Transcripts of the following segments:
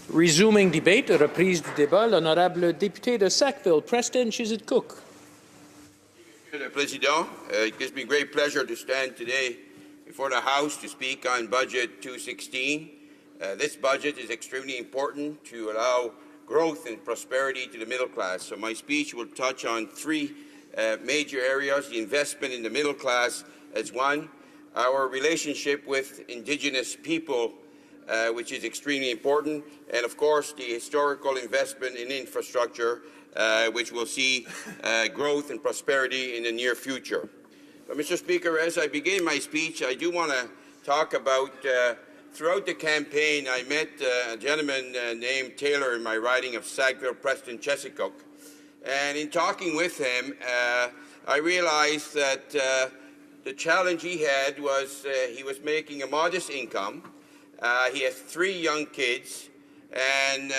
Resuming debate, reprise du débat, l'honorable député de Sackville, Preston Chisholm-Cook. Mr. President, it gives me great pleasure to stand today before the House to speak on Budget 216. This budget is extremely important to allow growth and prosperity to the middle class. So my speech will touch on three major areas. The investment in the middle class as one, our relationship with Indigenous people, which is extremely important, and of course the historical investment in infrastructure, which will see growth and prosperity in the near future. But Mr. Speaker, as I begin my speech, I do want to talk about, throughout the campaign, I met a gentleman named Taylor in my riding of Sackville, Preston, Chesapeake, and in talking with him, I realized that the challenge he had was he was making a modest income. He has 3 young kids, and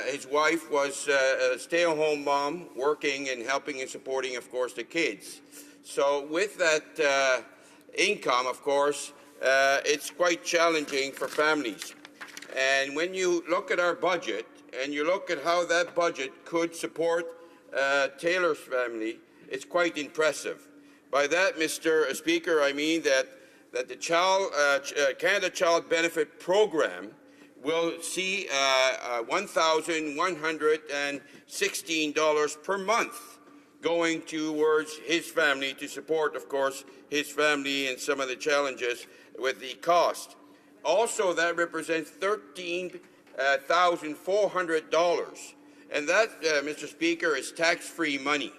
his wife was a stay-at-home mom, working and helping and supporting, of course, the kids. So with that income, of course, it's quite challenging for families. And when you look at our budget, and you look at how that budget could support Taylor's family, it's quite impressive. By that, Mr. Speaker, I mean that the Canada Child Benefit Program will see $1,116 per month going towards his family to support, of course, his family and some of the challenges with the cost. Also, that represents $13,400, and that, Mr. Speaker, is tax-free money.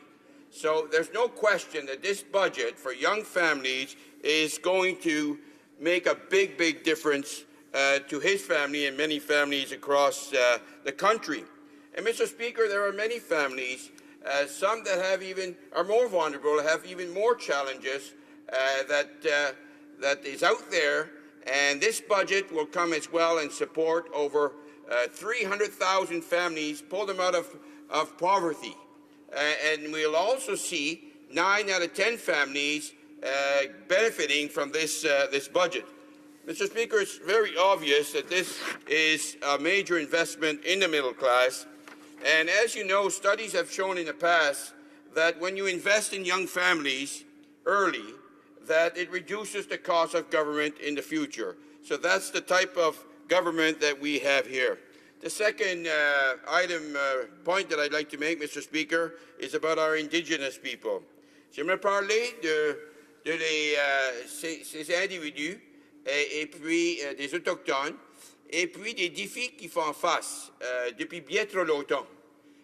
So there's no question that this budget for young families is going to make a big, big difference to his family and many families across the country. And Mr. Speaker, there are many families, some that are more vulnerable, have even more challenges that is out there, and this budget will come as well and support over 300,000 families, pull them out of poverty. And we'll also see 9 out of 10 families benefiting from this budget. Mr. Speaker, it's very obvious that this is a major investment in the middle class. And as you know, studies have shown in the past that when you invest in young families early, that it reduces the cost of government in the future. So that's the type of government that we have here. The second point that I'd like to make, Mr. Speaker, is about our Indigenous people. J'aimerais parler de ces individus et puis des Autochtones et puis des défis qu'ils font face depuis bien trop longtemps.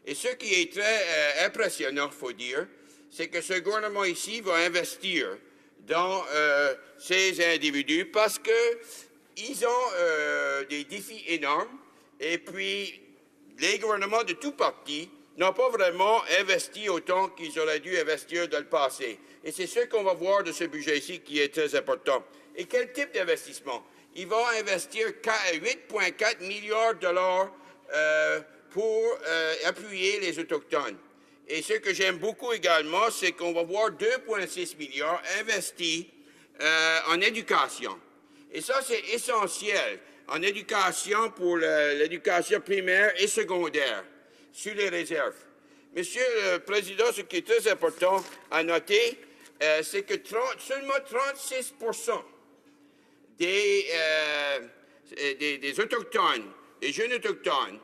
Et ce qui est très impressionnant, il faut dire, c'est que ce gouvernement ici va investir dans ces individus parce qu'ils ont des défis énormes. Et puis, les gouvernements de tous partis n'ont pas vraiment investi autant qu'ils auraient dû investir dans le passé. Et c'est ce qu'on va voir de ce budget-ci qui est très important. Et quel type d'investissement? Ils vont investir 8,4 milliards de dollars pour appuyer les Autochtones. Et ce que j'aime beaucoup également, c'est qu'on va voir 2,6 milliards investis en éducation. Et ça, c'est essentiel. En éducation pour l'éducation primaire et secondaire, sur les réserves. Monsieur le Président, ce qui est très important à noter, c'est que seulement 36% des Autochtones, des jeunes Autochtones,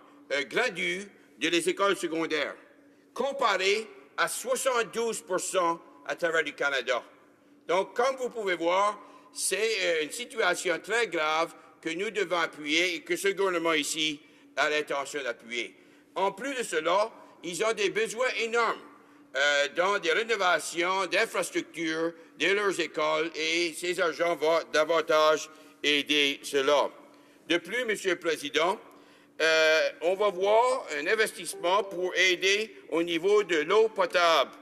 graduent de les écoles secondaires, comparé à 72% à travers le Canada. Donc, comme vous pouvez voir, c'est une situation très grave que nous devons appuyer et que ce gouvernement ici a l'intention d'appuyer. En plus de cela, ils ont des besoins énormes dans des rénovations d'infrastructures de leurs écoles et ces argents vont davantage aider cela. De plus, Monsieur le Président, on va voir un investissement pour aider au niveau de l'eau potable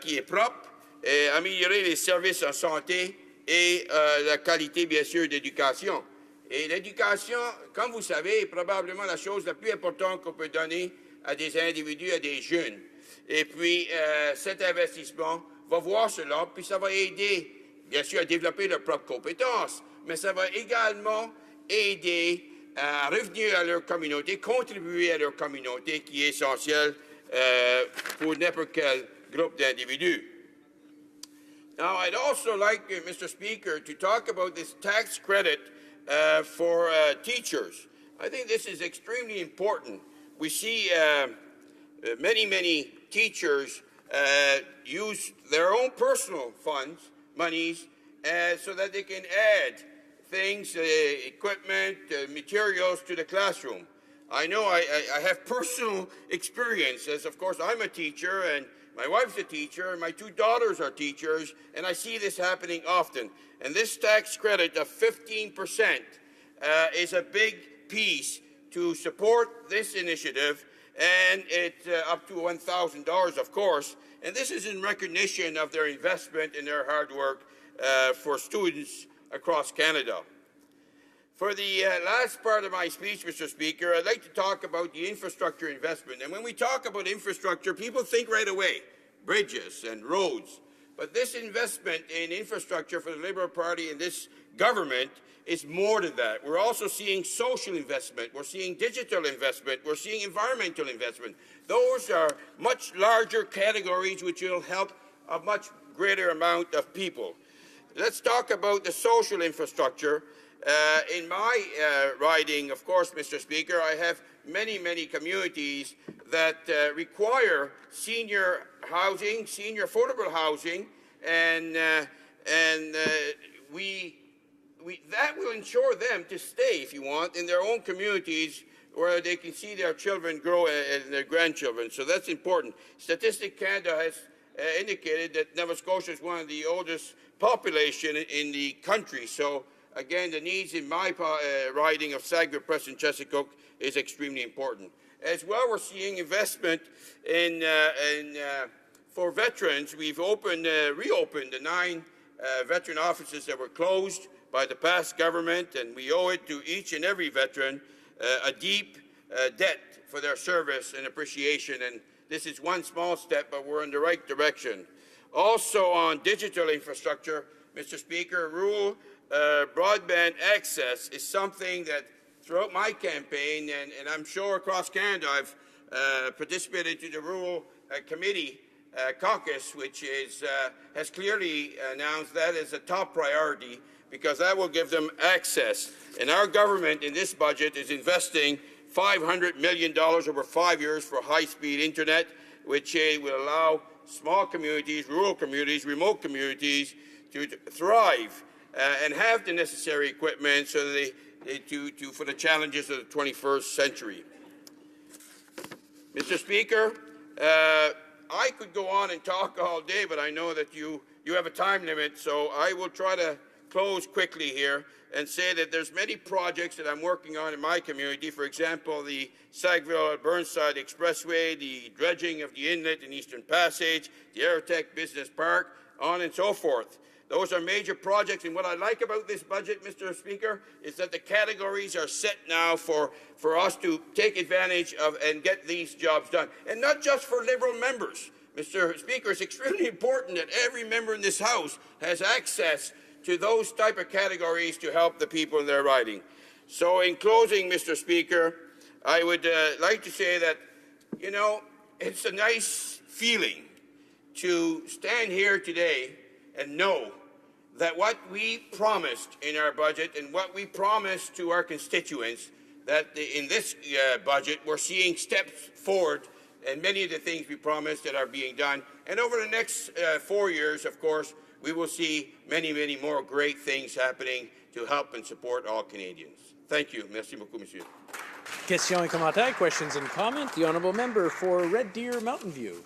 qui est propre, et améliorer les services en santé et la qualité, bien sûr, d'éducation. Et l'éducation, comme vous savez, est probablement la chose la plus importante qu'on peut donner à des individus, à des jeunes. Et puis, cet investissement va voir cela, puis ça va aider, bien sûr, à développer leurs propres compétences, mais ça va également aider à revenir à leur communauté, contribuer à leur communauté, qui est essentiel pour n'importe quel groupe d'individus. Now, I'd also like, Mr. Speaker, to talk about this tax credit for teachers. I think this is extremely important. We see many teachers use their own personal funds, monies, so that they can add things, equipment, materials to the classroom. I know I have personal experience, as of course I'm a teacher, and my wife's a teacher, and my two daughters are teachers, and I see this happening often. And this tax credit of 15% is a big piece to support this initiative, and it's up to $1,000, of course. And this is in recognition of their investment and their hard work for students across Canada. For the last part of my speech, Mr. Speaker, I'd like to talk about the infrastructure investment. And when we talk about infrastructure, people think right away, bridges and roads. But this investment in infrastructure for the Liberal Party and this government is more than that. We're also seeing social investment. We're seeing digital investment. We're seeing environmental investment. Those are much larger categories which will help a much greater amount of people. Let's talk about the social infrastructure. In my riding, of course, Mr. Speaker, I have many communities that require senior housing, senior affordable housing, and that will ensure them to stay, if you want, in their own communities where they can see their children grow and their grandchildren. So that's important. Statistic Canada has indicated that Nova Scotia is one of the oldest population in the country. So again, the needs in my riding of Sackville, Preston, Chesapeake is extremely important. As well, we're seeing investment in for veterans. We've reopened the 9 veteran offices that were closed by the past government, and we owe it to each and every veteran a deep debt for their service and appreciation. And this is one small step, but we're in the right direction. Also on digital infrastructure, Mr. Speaker, rural broadband access is something that throughout my campaign, and I'm sure across Canada, I've participated to the Rural Committee caucus, which has clearly announced that as a top priority, because that will give them access. And our government in this budget is investing $500 million over 5 years for high-speed internet, which will allow small communities, rural communities, remote communities to thrive and have the necessary equipment so that for the challenges of the 21st century. Mr. Speaker, I could go on and talk all day, but I know that you have a time limit, so I will try to close quickly here and say that there's many projects that I'm working on in my community. For example, the Sackville-Burnside Expressway, the dredging of the inlet and Eastern Passage, the Aerotech Business Park, on and so forth. Those are major projects, and what I like about this budget, Mr. Speaker, is that the categories are set now for us to take advantage of and get these jobs done. And not just for Liberal members. Mr. Speaker, it's extremely important that every member in this House has access to those type of categories to help the people in their riding. So in closing, Mr. Speaker, I would like to say that, you know, it's a nice feeling to stand here today and know that what we promised in our budget and what we promised to our constituents, that in this budget we're seeing steps forward and many of the things we promised that are being done. And over the next 4 years, of course, we will see many more great things happening to help and support all Canadians. Thank you. Merci beaucoup, monsieur. Questions et commentaires, questions and comment. The honourable member for Red Deer Mountain View.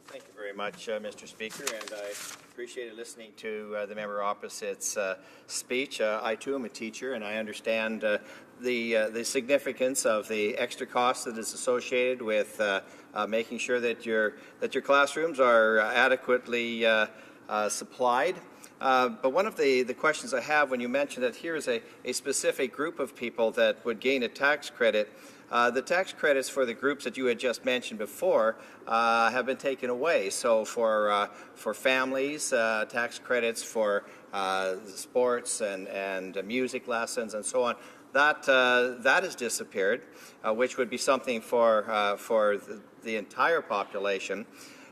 Thank you very much, Mr. Speaker, and I appreciated listening to the member opposite's speech. I too am a teacher, and I understand the significance of the extra cost that is associated with making sure that your classrooms are adequately supplied. But one of the questions I have when you mentioned that here is a specific group of people that would gain a tax credit, the tax credits for the groups that you had just mentioned before have been taken away. So for families, tax credits for sports and music lessons and so on, that has disappeared, which would be something for the entire population.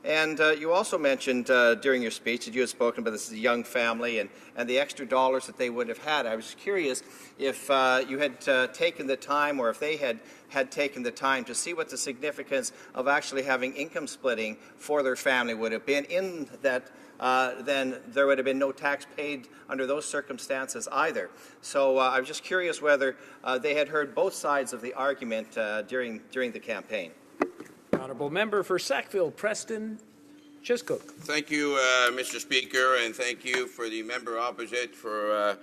And you also mentioned during your speech that you had spoken about this as a young family and the extra dollars that they would have had. I was curious if you had taken the time, or if they had taken the time to see what the significance of actually having income splitting for their family would have been, in that then there would have been no tax paid under those circumstances either. So I was just curious whether they had heard both sides of the argument during the campaign. Honourable member for Sackville-Preston, Chiscook. Thank you, Mr. Speaker, and thank you for the member opposite for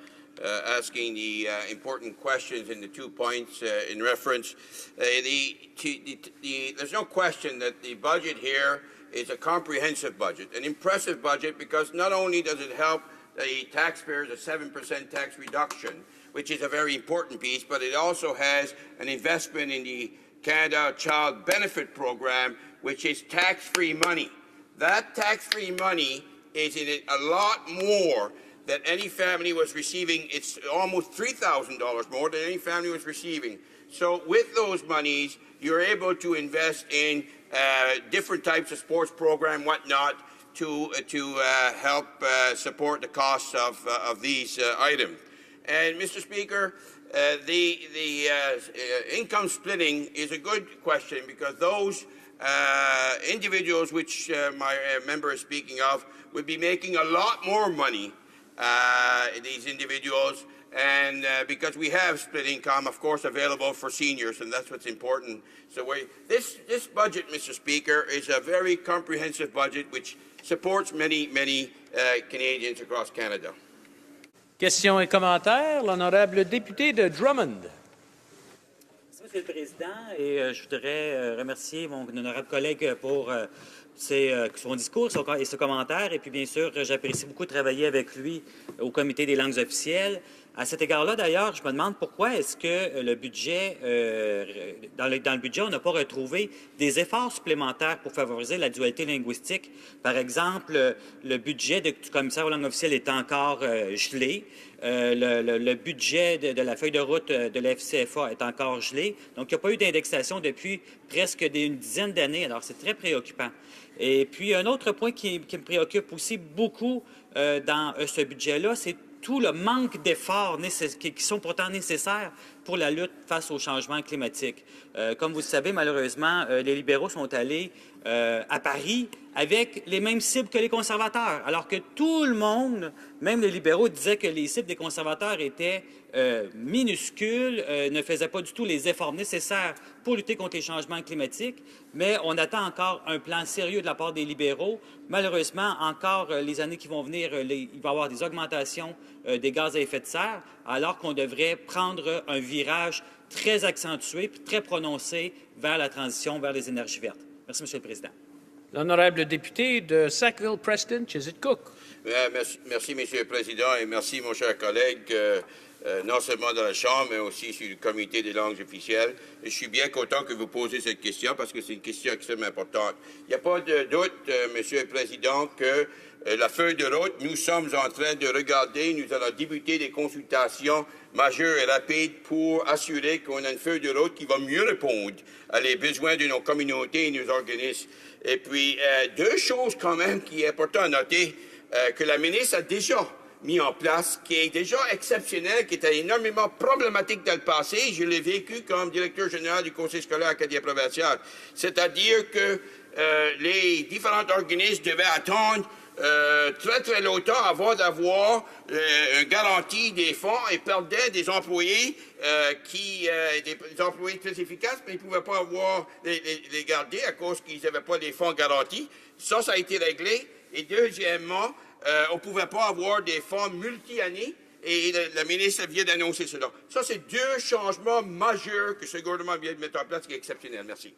asking the important questions in the 2 points in reference. There's no question that the budget here is a comprehensive budget, an impressive budget, because not only does it help the taxpayers a 7% tax reduction, which is a very important piece, but it also has an investment in the Canada Child Benefit Program, which is tax-free money. That tax-free money is in it a lot more than any family was receiving. It's almost $3,000 more than any family was receiving. So with those monies, you're able to invest in different types of sports program, whatnot, to help support the costs of these items. And Mr. Speaker, the income splitting is a good question, because those individuals which my member is speaking of would be making a lot more money, these individuals, and because we have split income, of course, available for seniors, and that's what's important. So this budget, Mr. Speaker, is a very comprehensive budget which supports many Canadians across Canada. Questions et commentaires. L'honorable député de Drummond. Merci, Monsieur le Président, et je voudrais remercier mon honorable collègue pour son discours et ce commentaire. Et puis, bien sûr, j'apprécie beaucoup de travailler avec lui au Comité des langues officielles. À cet égard-là, d'ailleurs, je me demande pourquoi est-ce que le budget, dans le budget, on n'a pas retrouvé des efforts supplémentaires pour favoriser la dualité linguistique. Par exemple, le budget du commissaire aux langues officielles est encore gelé. Le budget de la feuille de route de la FCFA est encore gelé. Donc, il n'y a pas eu d'indexation depuis presque une dizaine d'années. Alors, c'est très préoccupant. Et puis, un autre point qui me préoccupe aussi beaucoup dans ce budget-là, c'est tout le manque d'efforts qui sont pourtant nécessaires pour la lutte face au changement climatique. Comme vous le savez, malheureusement, les libéraux sont allés à Paris avec les mêmes cibles que les conservateurs, alors que tout le monde, même les libéraux, disaient que les cibles des conservateurs étaient minuscules, ne faisaient pas du tout les efforts nécessaires pour lutter contre les changements climatiques, mais on attend encore un plan sérieux de la part des libéraux. Malheureusement, encore les années qui vont venir, il va y avoir des augmentations des gaz à effet de serre, alors qu'on devrait prendre un virage très accentué et très prononcé vers la transition vers les énergies vertes. Merci, Monsieur le Président. L'honorable député de Sackville-Preston, Chisholm-Cook. Merci, Monsieur le Président, et merci, mon cher collègue, non seulement dans la Chambre, mais aussi sur le Comité des langues officielles. Et je suis bien content que vous posiez cette question, parce que c'est une question extrêmement importante. Il n'y a pas de doute, Monsieur le Président, que la feuille de route, nous sommes en train de regarder, nous allons débuter des consultations majeures et rapides pour assurer qu'on a une feuille de route qui va mieux répondre à les besoins de nos communautés et nos organismes. Et puis, deux choses quand même qui est important à noter, que la ministre a déjà mis en place, qui est déjà exceptionnel, qui était énormément problématique dans le passé. Je l'ai vécu comme directeur général du Conseil scolaire acadien provincial. C'est-à-dire que les différents organismes devaient attendre très longtemps avant d'avoir une garantie des fonds et perdaient des employés des employés très efficaces, mais ils ne pouvaient pas avoir les garder à cause qu'ils n'avaient pas les fonds garantis. Ça a été réglé. Et deuxièmement, on ne pouvait pas avoir des fonds multi-années, et la ministre vient d'annoncer cela. Ça, c'est deux changements majeurs que ce gouvernement vient de mettre en place, qui est exceptionnel. Merci.